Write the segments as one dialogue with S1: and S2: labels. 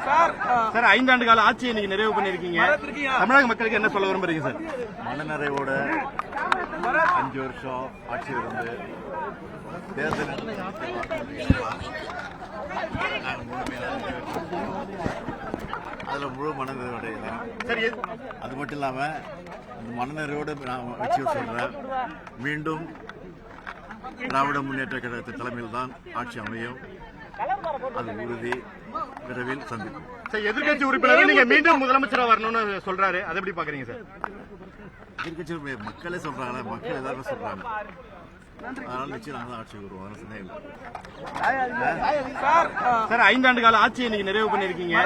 S1: Sir 5 ஆண்டு கால ஆட்சியை நீங்க நிறைவு பண்ணிருக்கீங்க. தமிழக மக்களுக்கு என்ன சொல்ல விரும்புறீங்க சார்?
S2: மனநிறைவோட 5 வருஷம் ஆட்சி இருந்து தேர்தல் அதுல முழு மனநிறைவோட
S1: சரி,
S2: அது மட்டும் இல்லாம இந்த மனநிறைவோடு நான் வச்சு சொல்றேன், மீண்டும் திராவிட முன்னேற்ற கழகத்தின் தலைமையில் தான் ஆட்சி அமையும். அது உறுதி. விரைவில் சந்திக்கும்.
S1: சார், எதிர்கட்சி உறுப்பினர் நீங்க மீண்டும் முதலமைச்சரா வரணும்னு சொல்றாரு, அதை எப்படி பாக்குறீங்க சார்?
S2: எதிர்கட்சி மக்களே சொல்றாங்களே, மக்கள் எல்லாருமே சொல்றாங்க. அதனால நிச்சயம் நாங்கள் தான் ஆட்சிக்கு வருவோம்.
S1: சார் 5 ஆண்டு கால ஆட்சியை நீங்க நிறைவு பண்ணிருக்கீங்க.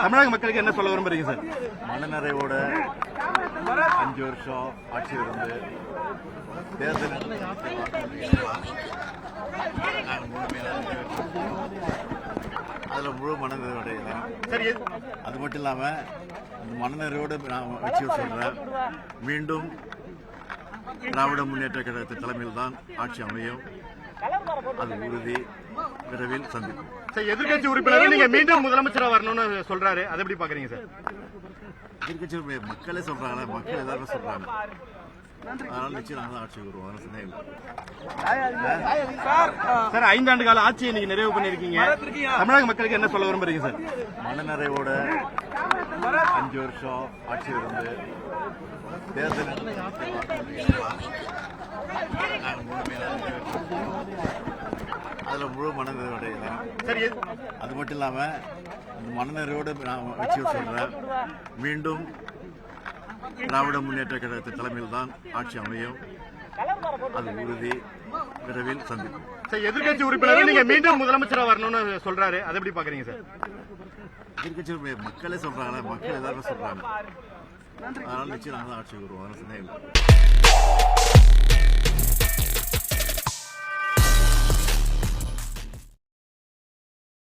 S1: தமிழக மக்களுக்கு என்ன சொல்ல விரும்புறீங்க சார்?
S2: மனநிறைவோட 5 வருஷம் ஆட்சி இருந்து தேர்தல் அதுல முழு மனநிறைவோட
S1: சரி,
S2: அது மட்டும் இல்லாம இந்த மனநிறைவோடு நான் வச்சு சொல்றேன், மீண்டும் திராவிட முன்னேற்ற கழகத்தின் தலைமையில் தான் ஆட்சி அமையும். அது உறுதி. விரைவில் சந்திக்கும்.
S1: சார், எதிர்கட்சி உறுப்பினர் நீங்க மீண்டும் முதலமைச்சரா வரணும்னு சொல்றாரு, அதை எப்படி பாக்குறீங்க சார்?
S2: எதிர்கட்சி மக்களே சொல்றாங்களே, மக்கள் எல்லாருமே சொல்றாங்க. அதனால நிச்சயம் நாங்கள் தான் ஆட்சிக்கு வருவோம்.
S1: சார் 5 ஆண்டு கால ஆட்சியை நீங்க நிறைவு பண்ணிருக்கீங்க. தமிழக மக்களுக்கு என்ன சொல்ல விரும்புறீங்க சார்?
S2: மனநிறைவோட 5 வருஷம் ஆட்சி இருந்து தேர்தல் அதுல முழு மனநிறைவோட
S1: சரி,
S2: அது மட்டும் இல்லாம இந்த மனநிறைவோடு நான் வச்சு சொல்றேன், மீண்டும் திராவிட முன்னேற்ற கழகத்தின் தலைமையில் தான் ஆட்சி அமையும். அது உறுதி. விரைவில் சந்திக்கும்.
S1: சார், எதிர்கட்சி உறுப்பினர் நீங்க மீண்டும் முதலமைச்சரா வரணும்னு சொல்றாரு, அதை எப்படி பாக்குறீங்க சார்?
S2: எதிர்கட்சி மக்களே சொல்றாங்களே, மக்கள் எல்லாருமே சொல்றாங்க. அதனால நிச்சயம் நாங்கள் தான் ஆட்சிக்கு வருவோம்.